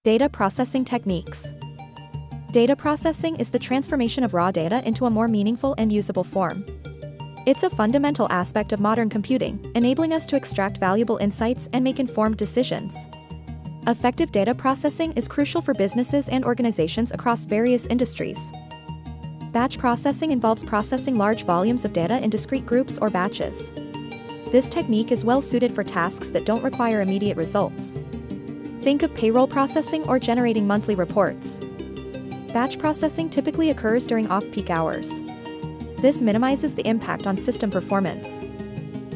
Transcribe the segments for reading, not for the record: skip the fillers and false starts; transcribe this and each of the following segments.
Data processing techniques. Data processing is the transformation of raw data into a more meaningful and usable form. It's a fundamental aspect of modern computing, enabling us to extract valuable insights and make informed decisions. Effective data processing is crucial for businesses and organizations across various industries. Batch processing involves processing large volumes of data in discrete groups or batches. This technique is well suited for tasks that don't require immediate results. Think of payroll processing or generating monthly reports. Batch processing typically occurs during off-peak hours. This minimizes the impact on system performance.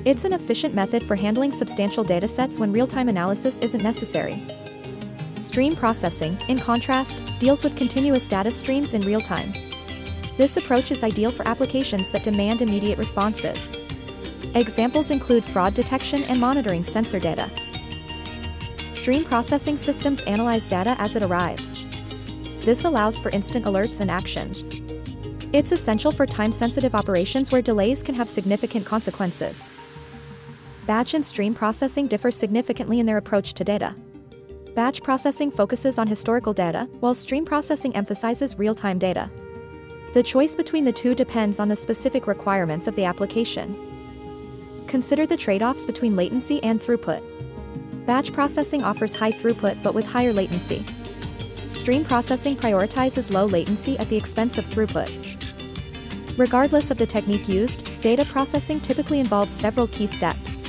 It's an efficient method for handling substantial datasets when real-time analysis isn't necessary. Stream processing, in contrast, deals with continuous data streams in real time. This approach is ideal for applications that demand immediate responses. Examples include fraud detection and monitoring sensor data. Stream processing systems analyze data as it arrives. This allows for instant alerts and actions. It's essential for time-sensitive operations where delays can have significant consequences. Batch and stream processing differ significantly in their approach to data. Batch processing focuses on historical data, while stream processing emphasizes real-time data. The choice between the two depends on the specific requirements of the application. Consider the trade-offs between latency and throughput. Batch processing offers high throughput but with higher latency. Stream processing prioritizes low latency at the expense of throughput. Regardless of the technique used, data processing typically involves several key steps.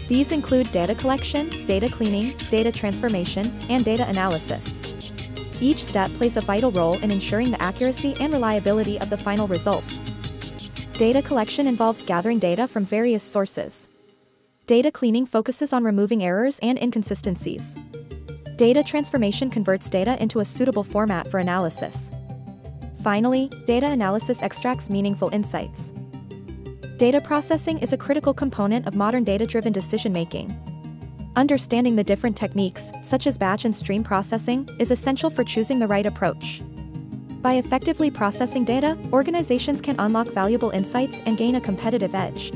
These include data collection, data cleaning, data transformation, and data analysis. Each step plays a vital role in ensuring the accuracy and reliability of the final results. Data collection involves gathering data from various sources. Data cleaning focuses on removing errors and inconsistencies. Data transformation converts data into a suitable format for analysis. Finally, data analysis extracts meaningful insights. Data processing is a critical component of modern data-driven decision-making. Understanding the different techniques, such as batch and stream processing, is essential for choosing the right approach. By effectively processing data, organizations can unlock valuable insights and gain a competitive edge.